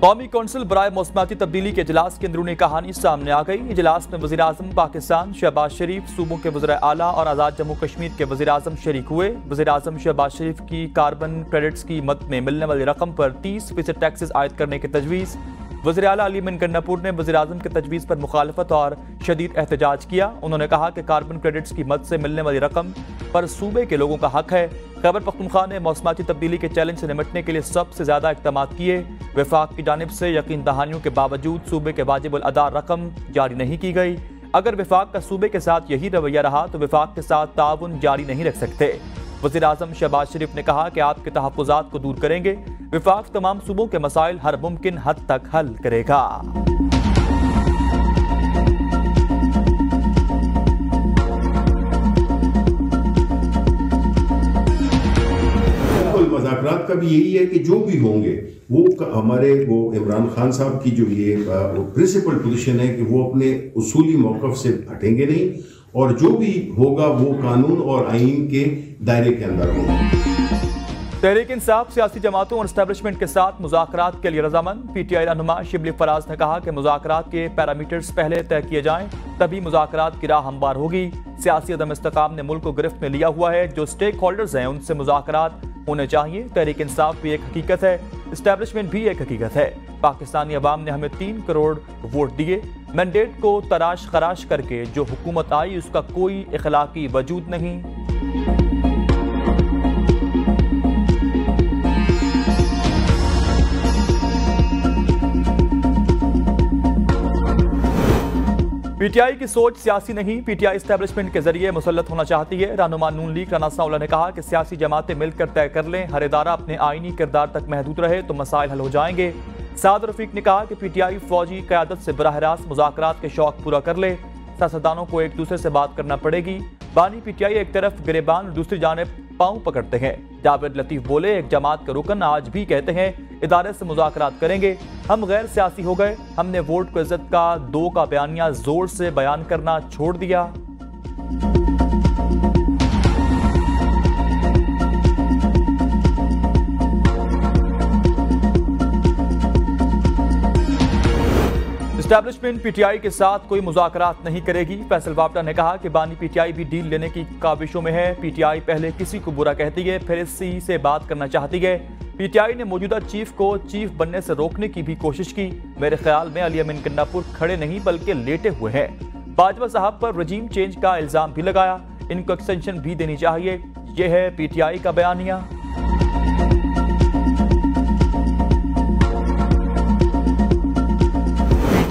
कौमी कौंसिल बराए मौसमाती तब्दीली के इजलास की अंदरूनी कहानी सामने आ गई। इजलास में वज़ीर-ए-आज़म पाकिस्तान शहबाज शरीफ, सूबों के वज़ीर आला और आज़ाद जम्मू कश्मीर के वज़ीर-ए-आज़म शरीक हुए। वज़ीर-ए-आज़म शहबाज शरीफ की कार्बन क्रेडिट्स की मद में मिलने वाली रकम पर 30% टैक्सेस आयद करने की तजवीज़। वज़ीर आला अली अमीन गन्नापुर ने वज़ीर-ए-आज़म की तजवीज़ पर मुखालफत और शदीद एहतजाज किया। उन्होंने कहा कि कार्बन क्रेडिट्स की मद से मिलने वाली रकम पर सूबे के लोगों का हक है। खैबर पख्तूनख्वा ने मौसमाती तब्दीली के चैलेंज से निपटने के लिए सबसे ज्यादा इक़दाम किए। वफाक की जानिब से यकीन दहानियों के बावजूद सूबे के वाजिब अदा रकम जारी नहीं की गई। अगर वफाक का सूबे के साथ यही रवैया रहा तो वफाक के साथ ताउन जारी नहीं रख सकते। वज़ीर-ए-आज़म शहबाज शरीफ ने कहा कि आपके तहफ़्फ़ुज़ात को दूर करेंगे। वफाक तमाम सूबों के मसाइल हर मुमकिन हद तक हल करेगा। मुज़ाकरात का भी यही है कि जो भी होंगे वो हमारे इमरान खान साहब की जो ये प्रिंसिपल पोजीशन है कि वो अपने उसूली मौक़िफ़ से हटेंगे नहीं और जो भी होगा वो कानून और आईन के दायरे के अंदर होगा। तहरीक इंसाफ सियासी जमातों और एस्टेब्लिशमेंट के साथ मुज़ाकरात के लिए रज़ामंद। पीटीआई रहनुमा शिबली फराज ने कहा कि मुज़ाकरात के पैरामीटर्स पहले तय किए जाएं, तभी मुज़ाकरात की राह हमवार होगी। सियासी अदम इस्तेकाम ने मुल्क को गिरफ्त में लिया हुआ है। जो स्टेक होल्डर्स हैं उनसे मुज़ाकरात होने चाहिए। तहरीक इंसाफ भी एक हकीकत है, एस्टेब्लिशमेंट भी एक हकीकत है। पाकिस्तानी अवाम ने हमें 3 करोड़ वोट दिए। मैंडेट को तराश खराश करके जो हुकूमत आई उसका कोई इखलाकी वजूद नहीं। पीटीआई की सोच सियासी नहीं, पीटीआई एस्टेब्लिशमेंट के जरिए मुसल्लत होना चाहती है। रहनुमा नून लीग राना सनाउल्लाह ने कहा कि सियासी जमातें मिलकर तय कर लें, हर इदारा अपने आईनी किरदार तक महदूद रहे तो मसाइल हल हो जाएंगे। साद रफीक ने कहा कि पीटीआई फौजी क़यादत से बराह रास्त मुज़ाकरात के शौक पूरा कर ले। सियासतदानों को एक दूसरे से बात करना पड़ेगी। बानी पीटीआई एक तरफ गिरेबान और दूसरी जानिब पांव पकड़ते हैं। जावेद लतीफ बोले, एक जमात के रुकन आज भी कहते हैं इदारे से मुज़ाकरात करेंगे। हम गैर सियासी हो गए, हमने वोट को इज्जत का 2 का बयानिया जोर से बयान करना छोड़ दिया। एस्टैब्लिशमेंट पीटीआई के साथ कोई मुज़ाकरात नहीं करेगी। फैसल वापटा ने कहा कि बानी पीटीआई भी डील लेने की काविशों में है। पीटीआई पहले किसी को बुरा कहती है, फिर इसी से बात करना चाहती है। पीटीआई ने मौजूदा चीफ को चीफ बनने से रोकने की भी कोशिश की। मेरे ख्याल में अली अमीन गन्नापुर खड़े नहीं बल्कि लेटे हुए हैं। बाजवा साहब पर रजीम चेंज का इल्जाम भी लगाया, इनको एक्सटेंशन भी देनी चाहिए। यह है पीटीआई का बयानिया।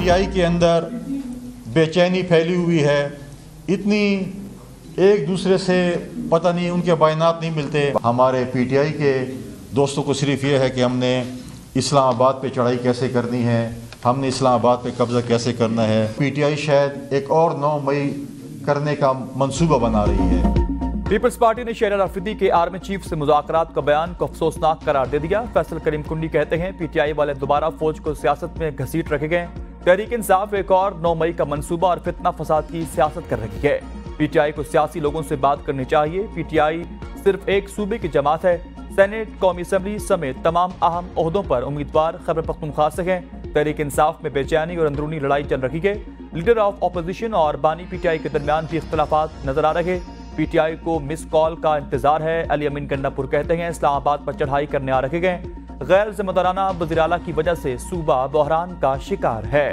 पीटीआई के अंदर बेचैनी फैली हुई है, इतनी एक दूसरे से पता नहीं उनके बयानात नहीं मिलते। हमारे पीटीआई के दोस्तों को सिर्फ ये है कि हमने इस्लामाबाद पे चढ़ाई कैसे करनी है, हमने इस्लामाबाद पे कब्जा कैसे करना है। पीटीआई शायद एक और 9 मई करने का मंसूबा बना रही है। पीपल्स पार्टी ने शेर आफरीदी के आर्मी चीफ से मुज़ाकरात का बयान को अफसोसनाक करार दे दिया। फैसल करीम कुंडी कहते हैं पीटीआई वाले दोबारा फौज को सियासत में घसीट रखे गए। तहरीक इंसाफ एक और 9 मई का मंसूबा और फितना फसाद की सियासत कर रही है। पीटीआई को सियासी लोगों से बात करनी चाहिए। पीटीआई सिर्फ एक सूबे की जमात है। सेनेट, कौमी असम्बली समेत तमाम अहम ओहदों पर उम्मीदवार खैबर पख्तूनख्वा से हैं। तहरीक इंसाफ में बेचैनी और अंदरूनी लड़ाई चल रही है। लीडर ऑफ अपोजिशन और बानी पीटीआई के दरमियान भी इख्तलाफात नजर आ रहे। पीटीआई को मिस कॉल का इंतजार है। अली अमीन गन्नापुर कहते हैं इस्लामाबाद पर चढ़ाई करने आ रखे गए। गैर जिम्मेदाराना वज़ीर आला की वजह से सूबा बहरान का शिकार है।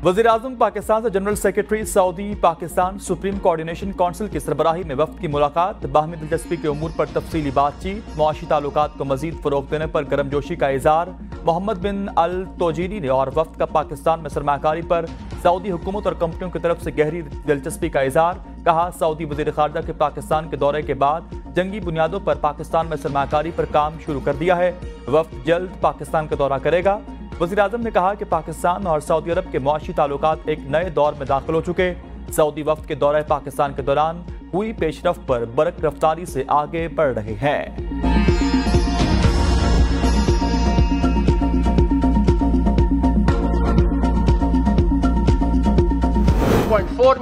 वज़ीर-ए-आज़म पाकिस्तान से general secretary Saudi Pakistan supreme coordination council की सरबराही में वफ्द की मुलाकात। बाहमी दिलचस्पी के उमूर पर तफसीली बातचीत। मुआशी ताल्लुकात को मजीद फरोग देने पर गर्मजोशी का इज़हार। मोहम्मद बिन अल तोजीनी ने और वफ्द का पाकिस्तान में सरमाकारी पर सऊदी हुकूमत और कंपनियों की तरफ से गहरी दिलचस्पी का इज़हार। कहा सऊदी वज़ीर ख़ारजा के पाकिस्तान के दौरे के बाद जंगी बुनियादों पर पाकिस्तान में सरमाकारी पर काम शुरू कर दिया है। वफ्द जल्द पाकिस्तान का दौरा करेगा। वज़ीर-ए-आज़म ने कहा कि पाकिस्तान और सऊदी अरब के मुआशी ताल्लुकात एक नए दौर में दाखिल हो चुके। सऊदी वफ्द के दौरे पाकिस्तान के दौरान हुई पेशरफ्त पर बरक रफ्तारी से आगे बढ़ रहे हैं।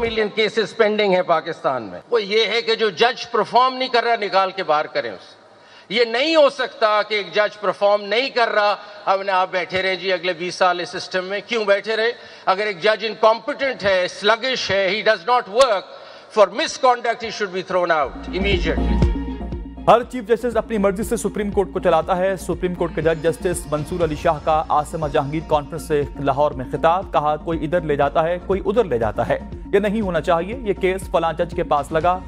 मिलियन केसेस पेंडिंग है पाकिस्तान में, वो ये है कि जो जज परफॉर्म नहीं कर रहा निकाल के बाहर करें उसे। ये नहीं हो सकता कि एक जज परफॉर्म नहीं कर रहा, अब आप बैठे रहे जी अगले 20 साल इस सिस्टम में। क्यों बैठे रहे? अगर एक जज इनकॉम्पिटेंट है, स्लगिश है, he does not work, for misconduct he should be thrown out immediately. Her chief justice अपनी मर्जी से सुप्रीम कोर्ट को चलाता है। सुप्रीम कोर्ट के जज जस्टिस मंसूर अली शाह का आसिमा जहांगीर कॉन्फ्रेंस से लाहौर में खिताब। कहा, कोई इधर ले जाता है, कोई उधर ले जाता है, ये नहीं होना चाहिए। ये केस फलां जज के पास लगा,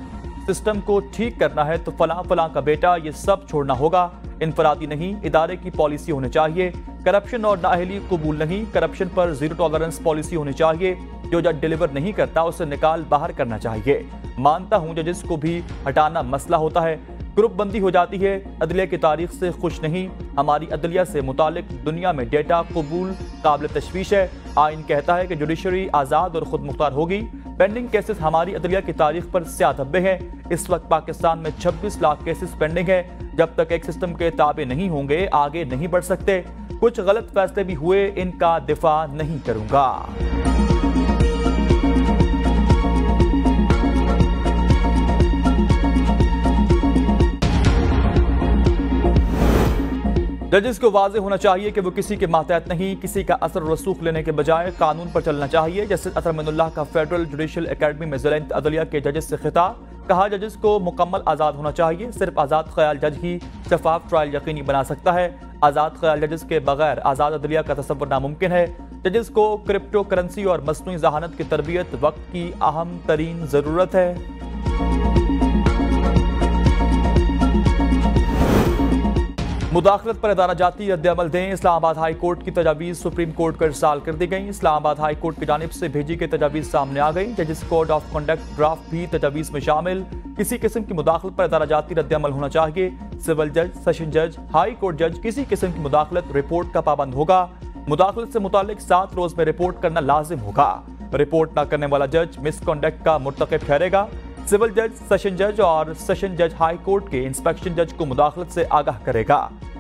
सिस्टम को ठीक करना है तो फलां फलां का बेटा, ये सब छोड़ना होगा। इनफरादी नहीं, इदारे की पॉलिसी होनी चाहिए। करप्शन और नाअहली कबूल नहीं, करप्शन पर जीरो टॉलरेंस पॉलिसी होनी चाहिए। जो जज डिलीवर नहीं करता उसे निकाल बाहर करना चाहिए। मानता हूं जजेस को भी हटाना मसला होता है, ग्रुप बंदी हो जाती है। अदलिया की तारीख से खुश नहीं, हमारी अदलिया से मुतालिक दुनिया में डेटा कबूल काबिल तशवीश है। आइन कहता है कि जुडिशरी आज़ाद और खुद मुख्तार होगी। पेंडिंग केसेस हमारी अदलिया की तारीख पर स्याह धब्बे हैं। इस वक्त पाकिस्तान में 26 लाख केसेस पेंडिंग है। जब तक एक सिस्टम के ताबे नहीं होंगे आगे नहीं बढ़ सकते। कुछ गलत फैसले भी हुए, इनका दिफा नहीं करूंगा। जजेस को वाज़ेह होना चाहिए कि वो किसी के मातहत नहीं, किसी का असर रसूख लेने के बजाय कानून पर चलना चाहिए। जस्टिस अतर मिनुल्लाह का फेडरल जुडिशल एकेडमी में ज़िला अदलिया के जजेस से खिताब। कहा, जजेस को मुकम्मल आज़ाद होना चाहिए। सिर्फ आज़ाद ख्याल जज ही शफाफ ट्रायल यकीनी बना सकता है। आज़ाद ख्याल जजेस के बगैर आज़ाद अदलिया का तसव्वुर नामुमकिन है। जजेस को क्रिप्टो करेंसी और मसनूई जहानत की तरबियत वक्त की अहम तरीन ज़रूरत है। मुदाखलत पर अदारा जाती रद्द-ए-अमल दें। इस्लामाबाद हाई कोर्ट की तजावीज़ सुप्रीम कोर्ट को इरसाल कर दी गई। इस्लामाबाद हाई कोर्ट की जानिब से भेजी गई तजावीज़ सामने आ गई। जजिस कोड ऑफ कंडक्ट ड्राफ्ट भी तजावीज़ में शामिल। किसी किस्म की मुदाखलत पर अदारा जाती रद्द-ए-अमल होना चाहिए। सिविल जज, सेशन जज, हाई कोर्ट जज किसी किस्म की मुदाखलत रिपोर्ट का पाबंद होगा। मुदाखलत से मुतालिक 7 रोज में रिपोर्ट करना लाजिम होगा। रिपोर्ट न करने वाला जज मिसकॉन्डक्ट का मुर्तकिब ठहरेगा। सिविल जज, सेशन जज और सेशन जज हाई कोर्ट के इंस्पेक्शन जज को मुदाखलत से आगाह करेगा।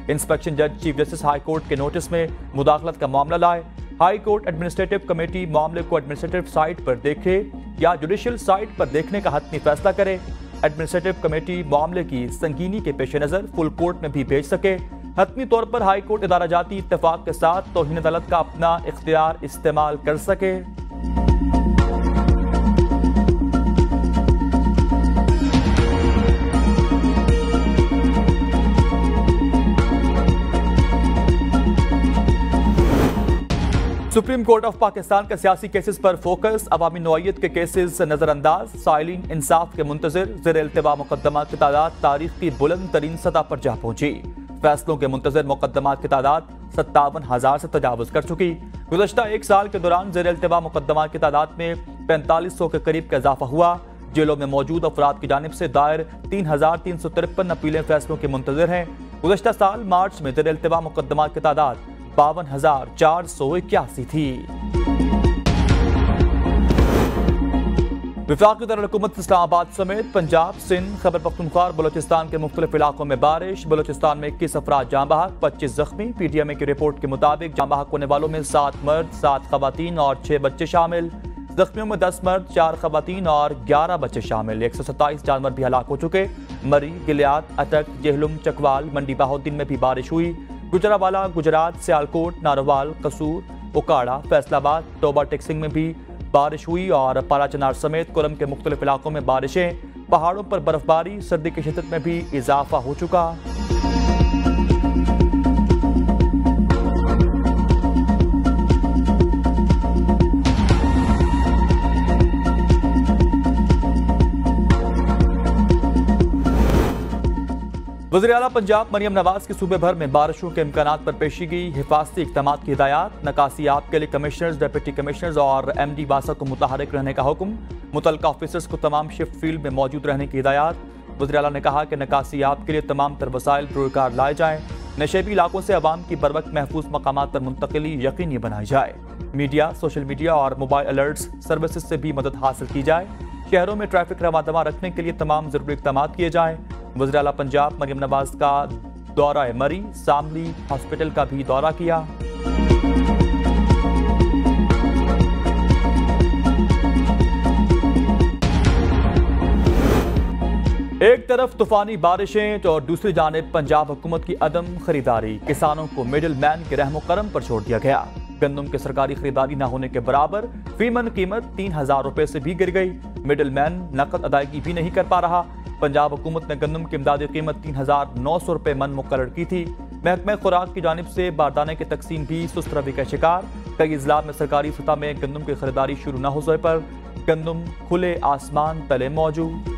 इंस्पेक्शन जज चीफ जस्टिस हाई कोर्ट के नोटिस में मुदाखलत का मामला लाए। हाई कोर्ट एडमिनिस्ट्रेटिव कमेटी मामले को एडमिनिस्ट्रेटिव साइट पर देखे या जुडिशियल साइट पर देखने का हतमी फैसला करे। एडमिनिस्ट्रेटिव कमेटी मामले की संगीनी के पेश नजर फुल कोर्ट में भी भेज सके। हतमी तौर पर हाई कोर्ट इदारा जाती इत्तेफाक के साथ तौहीन अदालत का अपना इख्तियार इस्तेमाल कर सके। सुप्रीम कोर्ट ऑफ पाकिस्तान का सियासी केसेस पर फोकस। अवामी नौइयत के केसेस नजरअंदाज। साइलिन इंसाफ के मुंतजिर। ज़ेर इल्तिवा मुकदमात की तादाद तारीख की बुलंद तरीन सतह पर जा पहुंची। फैसलों के मुंतजिर मुकदमात की तादाद 57,000 से तजावुज कर चुकी। गुज़श्ता एक साल के दौरान ज़ेर इल्तिवा मुकदमात की तादाद में 4500 के करीब का इजाफा हुआ। जेलों में मौजूद अफराद की जानिब से दायर 3,353 अपीलें फैसलों के मुंतजिर हैं। गुज़श्ता साल मार्च में ज़ेर इल्तिवा मुकदमात की तादाद 52,481 थी। वफाकी दारुल-हुकूमत इस्लामाबाद समेत पंजाब, सिंध, खैबर पख्तूनख्वा और बलोचिस्तान के मुख्तलिफ इलाकों में बारिश। बलोचिस्तान में 21 अफराद जाँ बहक, 25 जख्मी। PTM की रिपोर्ट के मुताबिक जाँ बहक होने वालों में 7 मर्द, 7 खवातीन और 6 बच्चे शामिल। जख्मियों में 10 मर्द, 4 खवातीन और 11 बच्चे शामिल। 127 जानवर भी हलाक हो चुके। मरी, गिलियात, अटक, जेहलुम, चकवाल, मंडी बहाउद्दीन में भी बारिश हुई। गुजरावाला, गुजरात, सियालकोट, नारोवाल, कसूर, उकाड़ा, फैसलाबाद, टोबा टेक्सिंग में भी बारिश हुई और पाराचनार समेत कोलम के मुख्तलिफ इलाकों में बारिशें। पहाड़ों पर बर्फबारी, सर्दी की शिद्दत में भी इजाफा हो चुका। वज़ीर-ए-आला पंजाब मरियम नवाज की सूबे भर में बारिशों के इम्कानात पर पेशी गई। हिफाजती इक़दामात की हिदायत। नकासी आप के लिए कमिश्नर्स, डिप्टी कमिश्नर्स और MD वासा को मुतहरिक रहने का हुक्म। मुतल्लिका ऑफिसर्स को तमाम शिफ्ट फील्ड में मौजूद रहने की हिदायत। वज़ीर-ए-आला ने कहा कि नकासी आप के लिए तमाम तर वसाइल पुरकार लाए जाएँ। नशेबी इलाकों से अवाम की बरवक्त महफूज मकामात पर मुंतकिली यकीनी बनाई जाए। मीडिया, सोशल मीडिया और मोबाइल अलर्ट्स सर्विसेज से भी मदद हासिल की जाए। शहरों में ट्रैफिक रवादमा रखने के लिए तमाम ज़रूरी इक़दाम किए जाएँ। वज़ीर-ए-आला पंजाब मरियम नवाज का दौरा मरी, सामली हॉस्पिटल का भी दौरा किया। तरफ तूफानी बारिशें तो दूसरी जानिब पंजाब हुकूमत की अदम खरीदारी, किसानों को मिडिल मैन के रहमो करम पर छोड़ दिया गया। गंदम की सरकारी खरीदारी न होने के बराबर फीमन कीमत 3000 रुपए से भी गिर गई। मिडिल मैन नकद अदायगी भी नहीं कर पा रहा। पंजाब हुकूमत ने गंदम की इमदादी कीमत 3900 रुपए मन मुकर्रर की थी। महकमा खुराक की जानिब से बारदाने की तकसीम भी सुस्त रवि का शिकार। कई इजला में सरकारी सतह में गंदम की खरीदारी शुरू न होने पर गंदम खुले आसमान तले मौजूद।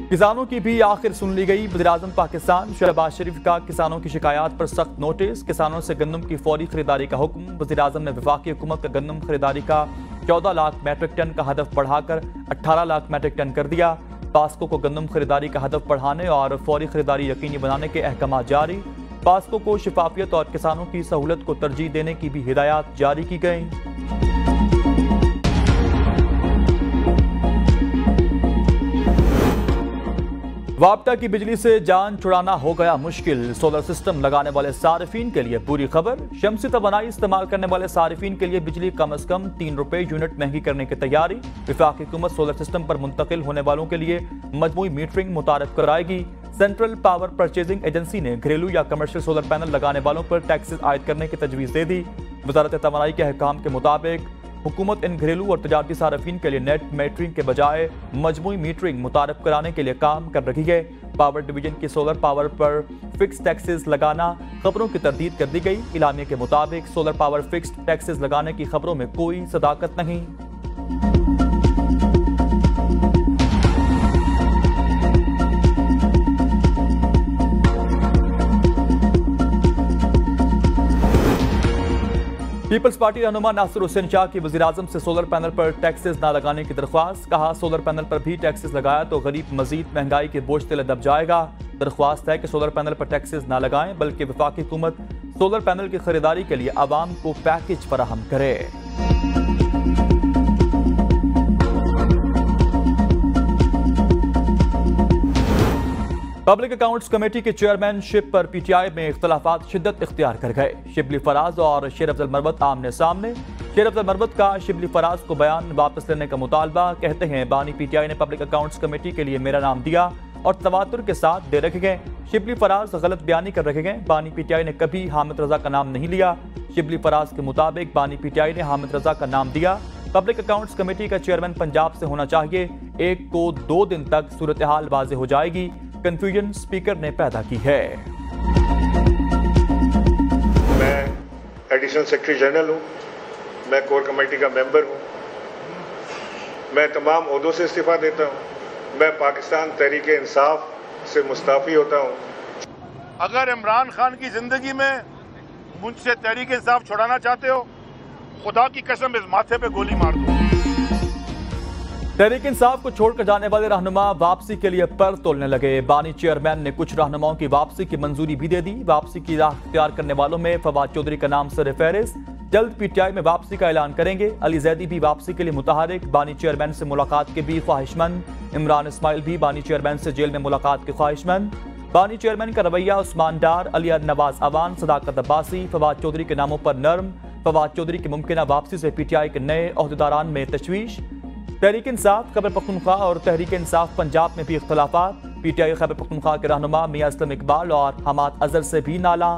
किसानों की भी आखिर सुन ली गई। वज़ीर-ए-आज़म पाकिस्तान शहबाज शरीफ का किसानों की शिकायत पर सख्त नोटिस, किसानों से गंदम की फौरी खरीदारी का हुक्म। वज़ीर-ए-आज़म ने वफाकी हुकूमत का गंदम खरीदारी का 14 लाख मैट्रिक टन का हदफ बढ़ाकर 18 लाख मैट्रिक टन कर दिया। पास्को को गंदम खरीदारी का हदफ बढ़ाने और फौरी खरीदारी यकीनी बनाने के अहकाम जारी। पास्को को शिफाफियत और किसानों की सहूलत को तरजीह देने की भी हिदायत जारी की गई। वापटा की बिजली से जान छुड़ाना हो गया मुश्किल। सोलर सिस्टम लगाने वाले सारिफीन के लिए बुरी खबर। शमसी तवानाई इस्तेमाल करने वाले सारिफीन के लिए बिजली कम से कम 3 रुपए यूनिट महंगी करने की तैयारी। वफाकी हुकूमत सोलर सिस्टम पर मुंतकिल होने वालों के लिए मजमूई मीटरिंग मुतारिफ कराएगी। सेंट्रल पावर परचेजिंग एजेंसी ने घरेलू या कमर्शियल सोलर पैनल लगाने वालों पर टैक्सेस आयद करने की तजवीज़ दे दी। वजारत तवानाई के अहकाम के मुताबिक हुकूमत इन घरेलू और तजारती सार्फिन के लिए नेट मीटरिंग के बजाय मजमूई मीटरिंग मुतारिफ कराने के लिए काम कर रही है। पावर डिवीजन की सोलर पावर पर फिक्स टैक्सेस लगाना खबरों की तरदीद कर दी गई। इलामिया के मुताबिक सोलर पावर फिक्स्ड टैक्सेस लगाने की खबरों में कोई सदाकत नहीं। पीपल्स पार्टी रहनुमा नासिर हुसैन शाह की वज़ीर-ए-आज़म से सोलर पैनल पर टैक्सेस ना लगाने की दरख्वास्त। कहा, सोलर पैनल पर भी टैक्सेस लगाया तो गरीब मजीद महंगाई के बोझ तले दब जाएगा। दरख्वास्त है कि सोलर पैनल पर टैक्सेस ना लगाएं, बल्कि वफाकी हुकूमत सोलर पैनल की खरीदारी के लिए आवाम को पैकेज फराहम करे। पब्लिक अकाउंट्स कमेटी के चेयरमैनशिप पर पीटीआई में इख्तलाफात शिद्दत इख्तियार कर गए। शिबली फराज और शेर अफजल मरवत आमने सामने। शेर अफजल मरवत का शिबली फराज को बयान वापस लेने का मुतालबा। कहते हैं, बानी पीटीआई ने पब्लिक अकाउंट्स कमेटी के लिए मेरा नाम दिया और तवातुर के साथ दे रखे गए। शिबली फराज गलत बयानी कर रखे गए। बानी पीटीआई ने कभी हामिद रजा का नाम नहीं लिया। शिबली फराज के मुताबिक बानी पीटीआई ने हामिद रजा का नाम दिया। पब्लिक अकाउंट्स कमेटी का चेयरमैन पंजाब से होना चाहिए। 1 को 2 दिन तक सूरत हाल वाज़ेह हो जाएगी। कंफ्यूजन स्पीकर ने पैदा की है। मैं एडिशनल सेक्रेटरी जनरल हूँ, मैं कोर कमेटी का मेंबर हूँ, मैं तमाम ओहदों से इस्तीफा देता हूँ, मैं पाकिस्तान तहरीक इंसाफ से मुस्ताफी होता हूँ। अगर इमरान खान की जिंदगी में मुझसे तहरीक इंसाफ छुड़ाना चाहते हो, खुदा की कसम इस माथे पे गोली मार दो। तहरीक इंसाफ को छोड़कर जाने वाले रहनुमा वापसी के लिए पर तोलने लगे। बानी चेयरमैन ने कुछ रहनुमाओं की वापसी की मंजूरी भी दे दी। वापसी की राह इख्तियार करने वालों में फवाद चौधरी का नाम सर फहरिस्त। जल्द पीटीआई में वापसी का ऐलान करेंगे। अली जैदी भी वापसी के लिए मुतहरिक। बानी चेयरमैन से मुलाकात के भी ख्वाहिशमंद। इमरान इस्माइल भी बानी चेयरमैन से जेल में मुलाकात के ख्वाहिशमंद। बानी चेयरमैन का रवैया उस्मान डार, अली नवाज अवान, सदाकत अब्बासी, फवाद चौधरी के नामों पर नर्म। फवाद चौधरी की मुमकिन वापसी से पीटीआई के नए ओहदेदारान में तशवीश। तहरीक इंसाफ खैबर पख्तूनख्वा और तहरीक इंसाफ पंजाब में भी इख्तलाफात। पीटीआई खैबर पख्तूनख्वा के रहनुमा मियां असलम इकबाल और हमाद अजहर से भी नाला।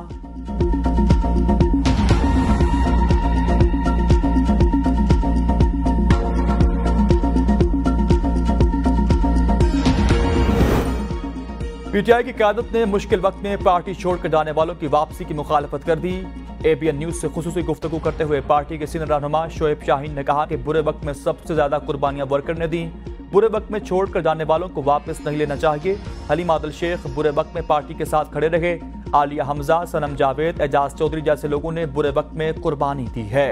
पीटीआई की क़यादत ने मुश्किल वक्त में पार्टी छोड़कर जाने वालों की वापसी की मुखालफत कर दी। एबीएन न्यूज से खुसूसी गुफ्तगू करते हुए पार्टी के सीनियर रहनुमा शोएब शाहीन ने कहा कि बुरे वक्त में सबसे ज्यादा कुर्बानियां वर्कर ने दी। बुरे वक्त में छोड़कर जाने वालों को वापस नहीं लेना चाहिए। हलीम आदिल शेख बुरे वक्त में पार्टी के साथ खड़े रहे। आलिया हमजा, सनम जावेद, एजाज चौधरी जैसे लोगों ने बुरे वक्त में कुर्बानी दी है।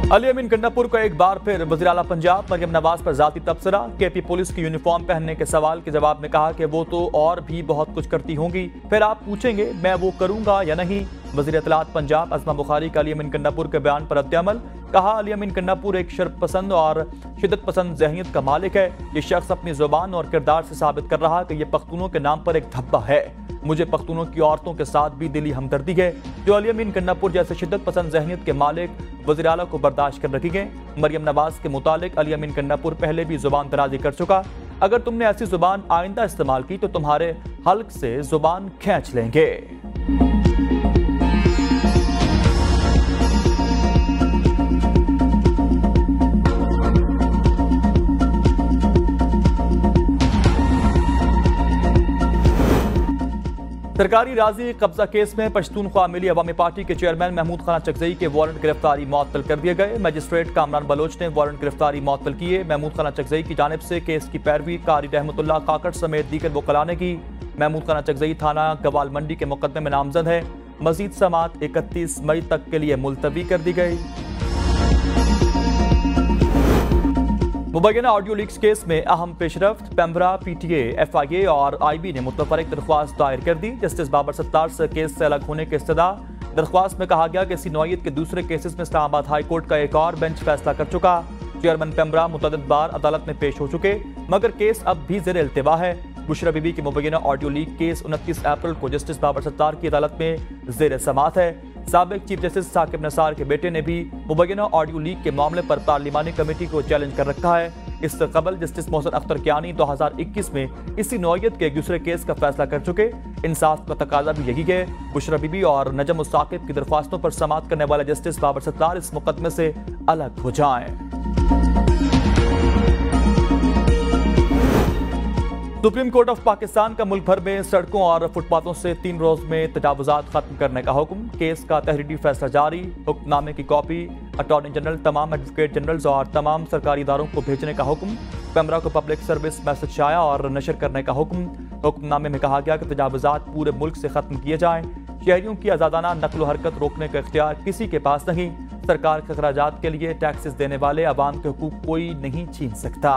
अली अमीन गंडापुर का एक बार फिर वज़ीर आला पंजाब मरियम नवाज पर जाती तबसरा। केपी पुलिस की यूनिफॉर्म पहनने के सवाल के जवाब में कहा कि वो तो और भी बहुत कुछ करती होंगी, फिर आप पूछेंगे मैं वो करूंगा या नहीं। वज़ीर इत्तलात पंजाब अज़मा बुखारी का अली अमीन गंडापुर के बयान पर रद्द-ए-अमल। कहा, अली अमीन कन्नापुर एक शर्त पसंद और शिद्दत पसंद ज़हनियत का मालिक है। ये शख्स अपनी जुबान और किरदार से साबित कर रहा कि ये पख्तूनों के नाम पर एक धब्बा है। मुझे पख्तूनों की औरतों के साथ भी दिली हमदर्दी है जो अली अमीन कन्नापुर जैसे शिद्दत पसंद ज़हनियत के मालिक वज़ीर आला को बर्दाश्त कर रखेंगे। मरियम नवाज के मुतालिक अली अमीन कन्नापुर पहले भी जुबान दराजी कर चुका। अगर तुमने ऐसी जुबान आइंदा इस्तेमाल की तो तुम्हारे हल्क से जुबान खींच लेंगे। सरकारी राजी कब्जा केस में पश्तूनख्वा मिली अवामी पार्टी के चेयरमैन महमूद खान चकजई के वारंट गिरफ्तारी मुअत्तल कर दिए गए। मजिस्ट्रेट कामरान बलोच ने वारंट गिरफ्तारी मुअत्तल किए। महमूद खान चकजई की जानिब से केस की पैरवी कारी रहमतुल्लाह काकड़ समेत दीगर वकला ने की। महमूद खान चकजई थाना गवाल मंडी के मुकदमे में नामजद है। मजीद समाअत 31 मई तक के लिए मुलतवी कर दी गई। मुबैना ऑडियो लीक्स केस में अहम पेशरफ्त, पेम्ब्रा, PTA, FIA और IB ने मुतफरिक दरख्वास्त दायर कर दी। जस्टिस बाबर सत्तार से केस से अलग होने की इस्तदा। दरख्वास्त में कहा गया कि इसी नौयत के दूसरे केसेस में इस्लामाबाद हाई कोर्ट का एक और बेंच फैसला कर चुका। चेयरमैन पेम्ब्रा मुतअद्दिद बार अदालत में पेश हो चुके, मगर केस अब भी ज़ेर इल्तिवा है। बुशरा बीबी की मुबैना ऑडियो लीक केस 29 अप्रैल को जस्टिस बाबर सत्तार की अदालत में ज़ेर समाअत है। साबिक चीफ जस्टिस साकिब नसार के बेटे ने भी मुबैना ऑडियो लीक के मामले पर पार्लिमानी कमेटी को चैलेंज कर रखा है। इससे कबल जस्टिस मोहसिन अख्तर कियानी 2021 में इसी नौयत के एक दूसरे केस का फैसला कर चुके। इंसाफ का तकाजा भी यही है। बुशरा बीबी और नजम साकिब की दरख्वास्तों पर समाअत करने वाले जस्टिस बाबर सत्तार इस मुकदमे से अलग हो जाएं। सुप्रीम कोर्ट ऑफ पाकिस्तान का मुल्क भर में सड़कों और फुटपाथों से 3 रोज में तजावुजात खत्म करने का हुक्म। केस का तहरीरी फैसला जारी। हुक्मनामे की कॉपी अटॉर्नी जनरल, तमाम एडवोकेट जनरल्स और तमाम सरकारी इदारों को भेजने का हुक्म। पेम्ब्रा को पब्लिक सर्विस मैसेज शाया और नशर करने का हुक्म। हुक्मनामे में कहा गया कि तजावुजात पूरे मुल्क से खत्म किए जाएं। शहरियों की आज़ादाना नकलो हरकत रोकने का इख्तियार किसी के पास नहीं। सरकार के अखराजात के लिए टैक्सेस देने वाले अवाम के हुकूक कोई नहीं छीन सकता।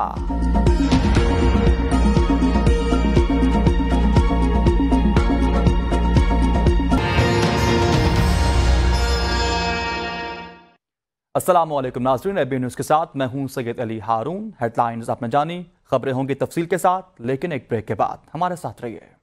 अस्सलाम वालेकुम नाज़रीन, एबी न्यूज़ के साथ मैं हूं सैयद अली हारून। हेडलाइंस आपने जानी, खबरें होंगी तफसील के साथ, लेकिन एक ब्रेक के बाद हमारे साथ रहिए।